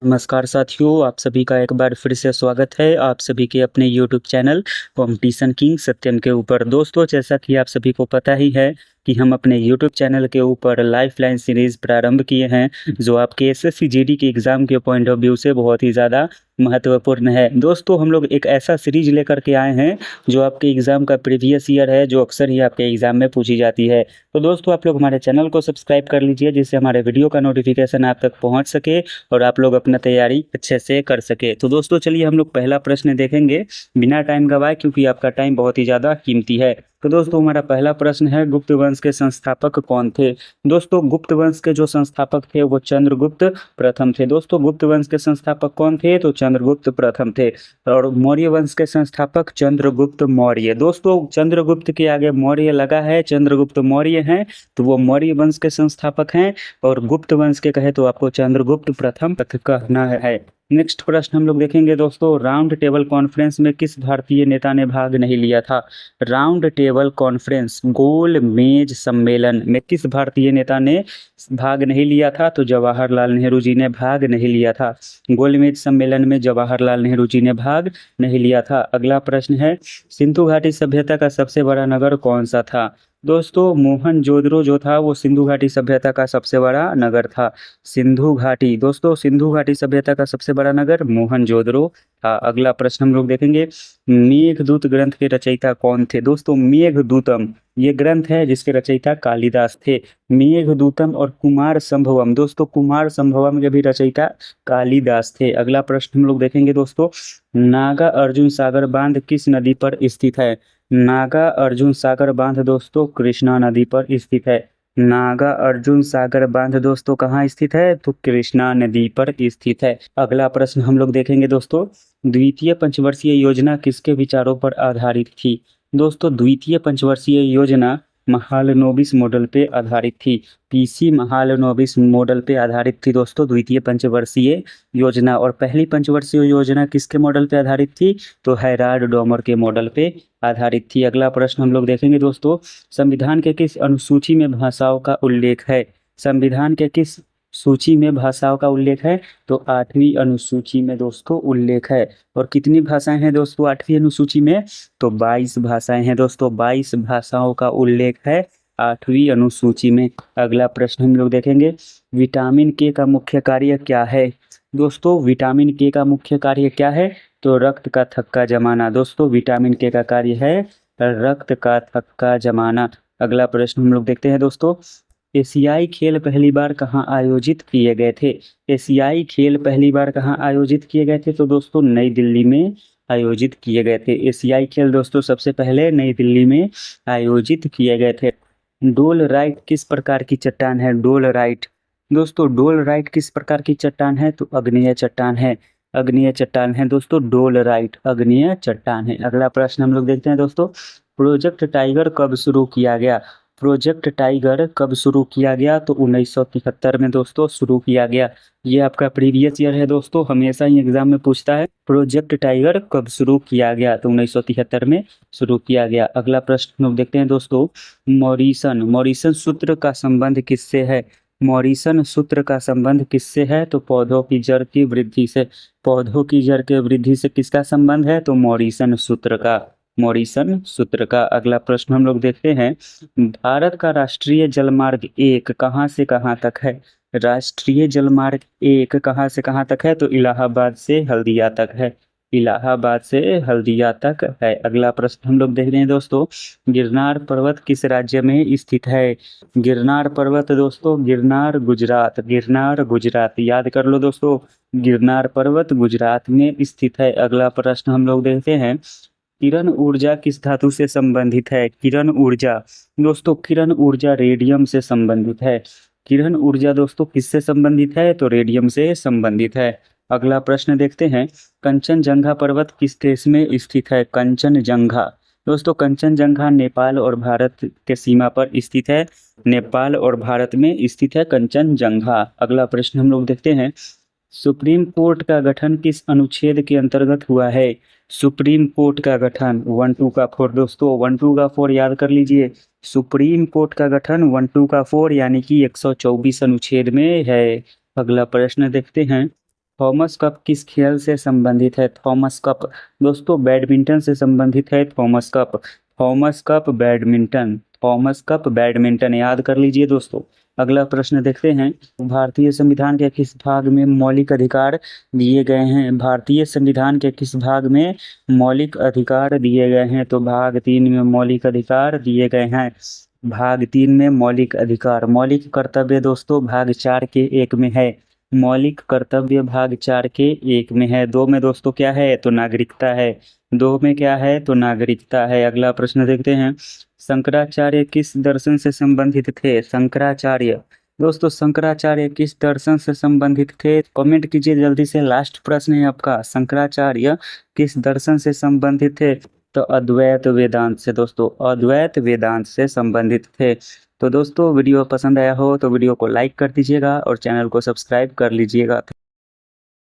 नमस्कार साथियों, आप सभी का एक बार फिर से स्वागत है आप सभी के अपने यूट्यूब चैनल कॉम्पिटिशन किंग सत्यम के ऊपर। दोस्तों, जैसा कि आप सभी को पता ही है कि हम अपने यूट्यूब चैनल के ऊपर लाइफ लाइन सीरीज प्रारंभ किए हैं, जो आपके एसएससी जीडी के एग्ज़ाम के पॉइंट ऑफ व्यू से बहुत ही ज़्यादा महत्वपूर्ण है। दोस्तों, हम लोग एक ऐसा सीरीज लेकर के आए हैं जो आपके एग्ज़ाम का प्रीवियस ईयर है, जो अक्सर ही आपके एग्ज़ाम में पूछी जाती है। तो दोस्तों, आप लोग हमारे चैनल को सब्सक्राइब कर लीजिए, जिससे हमारे वीडियो का नोटिफिकेशन आप तक पहुँच सके और आप लोग अपना तैयारी अच्छे से कर सके। तो दोस्तों, चलिए हम लोग पहला प्रश्न देखेंगे बिना टाइम गवाए, क्योंकि आपका टाइम बहुत ही ज़्यादा कीमती है। तो दोस्तों, हमारा पहला प्रश्न है, गुप्त वंश के संस्थापक कौन थे। दोस्तों, गुप्त वंश के जो संस्थापक थे वो चंद्रगुप्त प्रथम थे। दोस्तों, गुप्त वंश के संस्थापक कौन थे, तो चंद्रगुप्त प्रथम थे। और मौर्य वंश के संस्थापक चंद्रगुप्त मौर्य। दोस्तों, चंद्रगुप्त के आगे मौर्य लगा है, चंद्रगुप्त मौर्य हैं, तो वो मौर्य वंश के संस्थापक हैं। और गुप्त वंश के कहे तो आपको चंद्रगुप्त प्रथम कहना है। नेक्स्ट प्रश्न हम लोग देखेंगे दोस्तों, राउंड टेबल कॉन्फ्रेंस में किस भारतीय नेता ने भाग नहीं लिया था। राउंड टेबल कॉन्फ्रेंस, गोल मेज सम्मेलन में किस भारतीय नेता ने भाग नहीं लिया था, तो जवाहरलाल नेहरू जी ने भाग नहीं लिया था। गोल मेज सम्मेलन में जवाहरलाल नेहरू जी ने भाग नहीं लिया था। अगला प्रश्न है, सिंधु घाटी सभ्यता का सबसे बड़ा नगर कौन सा था। दोस्तों, मोहनजोदड़ो जो था वो सिंधु घाटी सभ्यता का सबसे बड़ा नगर था। सिंधु घाटी, दोस्तों सिंधु घाटी सभ्यता का सबसे बड़ा नगर मोहनजोदड़ो था। अगला प्रश्न हम लोग देखेंगे, मेघदूत ग्रंथ के रचयिता कौन थे। दोस्तों, मेघदूतम ये ग्रंथ है जिसके रचयिता कालिदास थे। मेघदूतम और कुमार संभवम, दोस्तों कुमार संभवम के भी रचयिता कालिदास थे। अगला प्रश्न हम लोग देखेंगे दोस्तों, नागा अर्जुन सागर बांध किस नदी पर स्थित है। नागा अर्जुन सागर बांध दोस्तों कृष्णा नदी पर स्थित है। नागा अर्जुन सागर बांध दोस्तों कहाँ स्थित है, तो कृष्णा नदी पर स्थित है। अगला प्रश्न हम लोग देखेंगे दोस्तों, द्वितीय पंचवर्षीय योजना किसके विचारों पर आधारित थी। दोस्तों, द्वितीय पंचवर्षीय योजना महालनोबिस मॉडल पे आधारित थी। पीसी महालनोबिस मॉडल पे आधारित थी दोस्तों द्वितीय पंचवर्षीय योजना। और पहली पंचवर्षीय योजना किसके मॉडल पे आधारित थी, तो हैराल्ड डॉमर के मॉडल पे आधारित थी। अगला प्रश्न हम लोग देखेंगे दोस्तों, संविधान के किस अनुसूची में भाषाओं का उल्लेख है। संविधान के किस सूची में भाषाओं का उल्लेख है, तो 8वीं अनुसूची में दोस्तों उल्लेख है। और कितनी भाषाएं हैं दोस्तों 8वीं अनुसूची में, तो 22 भाषाएं हैं दोस्तों। 22 भाषाओं का उल्लेख है 8वीं अनुसूची में। अगला प्रश्न हम लोग देखेंगे, विटामिन के का मुख्य कार्य क्या है। दोस्तों, विटामिन के का मुख्य कार्य क्या है, तो रक्त का थक्का जमाना। दोस्तों, विटामिन के का कार्य है रक्त का थक्का जमाना। अगला प्रश्न हम लोग देखते हैं दोस्तों, एशियाई खेल पहली बार कहाँ आयोजित किए गए थे। एशियाई खेल पहली बार कहाँ आयोजित किए गए थे, तो दोस्तों नई दिल्ली में आयोजित किए गए थे। एशियाई खेल दोस्तों सबसे पहले नई दिल्ली में आयोजित किए गए थे। डोलराइट किस प्रकार की चट्टान है। डोलराइट, दोस्तों डोलराइट किस प्रकार की चट्टान है, तो अग्नेय चट्टान है। अग्नेय चट्टान है दोस्तों डोलराइट, अग्नेय चट्टान है। अगला प्रश्न हम लोग देखते हैं दोस्तों, प्रोजेक्ट टाइगर कब शुरू किया गया। प्रोजेक्ट टाइगर कब शुरू किया गया, तो 1973 में दोस्तों शुरू किया गया। ये आपका प्रीवियस ईयर है दोस्तों, हमेशा ही एग्जाम में पूछता है प्रोजेक्ट टाइगर कब शुरू किया गया, तो 1973 में शुरू किया गया। अगला प्रश्न हम देखते हैं दोस्तों, मॉरिसन, मॉरिसन सूत्र का संबंध किससे है। मॉरिसन सूत्र का संबंध किससे है, तो पौधों की जड़ की वृद्धि से। पौधों की जड़ के वृद्धि से किसका संबंध है, तो मॉरिसन सूत्र का। मॉरिसन सूत्र का। अगला प्रश्न हम लोग देखते हैं, भारत का राष्ट्रीय जलमार्ग 1 कहाँ से कहाँ तक है। राष्ट्रीय जलमार्ग 1 कहाँ से कहाँ तक है, तो इलाहाबाद से हल्दिया तक है। इलाहाबाद से हल्दिया तक है। अगला प्रश्न हम लोग देख रहे हैं दोस्तों, गिरनार पर्वत किस राज्य में स्थित है। गिरनार पर्वत दोस्तों गिरनार गुजरात, गिरनार गुजरात याद कर लो दोस्तों, गिरनार पर्वत गुजरात में स्थित है। अगला प्रश्न हम लोग देखते हैं, किरण ऊर्जा किस धातु से संबंधित है। किरण ऊर्जा, दोस्तों किरण ऊर्जा रेडियम से संबंधित है। किरण ऊर्जा दोस्तों किससे संबंधित है, तो रेडियम से संबंधित है। अगला प्रश्न देखते हैं, कंचनजंगा पर्वत किस देश में स्थित है। कंचनजंगा, दोस्तों कंचनजंगा नेपाल और भारत के सीमा पर स्थित है। नेपाल और भारत में स्थित है कंचनजंगा। अगला प्रश्न हम लोग देखते हैं, सुप्रीम कोर्ट का गठन किस अनुच्छेद के अंतर्गत हुआ है। सुप्रीम कोर्ट का गठन 1 2 का 4 दोस्तों 1 2 का 4 याद कर लीजिए। सुप्रीम कोर्ट का गठन 1 2 का 4 यानी कि 124 अनुच्छेद में है। अगला प्रश्न देखते हैं, थॉमस कप किस खेल से संबंधित है? थॉमस कप दोस्तों बैडमिंटन से संबंधित है Thomas cup. Thomas cup badminton, Thomas cup badminton याद कर लीजिए दोस्तों। अगला प्रश्न देखते हैं, भारतीय संविधान के किस भाग में मौलिक अधिकार दिए गए हैं? भारतीय संविधान के किस भाग में मौलिक अधिकार दिए गए हैं? तो भाग 3 में मौलिक अधिकार दिए गए हैं। भाग 3 में मौलिक अधिकार। मौलिक कर्तव्य दोस्तों भाग 4 के 1 में है। मौलिक कर्तव्य भाग 4 के 1 में है। 2 में दोस्तों क्या है? तो नागरिकता है। 2 में क्या है? तो नागरिकता है। अगला प्रश्न देखते हैं, शंकराचार्य किस दर्शन से संबंधित थे? शंकराचार्य दोस्तों शंकराचार्य किस दर्शन से संबंधित थे? कमेंट कीजिए जल्दी से, लास्ट प्रश्न है आपका। शंकराचार्य किस दर्शन से संबंधित थे? तो अद्वैत वेदांत से दोस्तों, अद्वैत वेदांत से संबंधित थे। तो दोस्तों वीडियो पसंद आया हो तो वीडियो को लाइक कर दीजिएगा और चैनल को सब्सक्राइब कर लीजिएगा।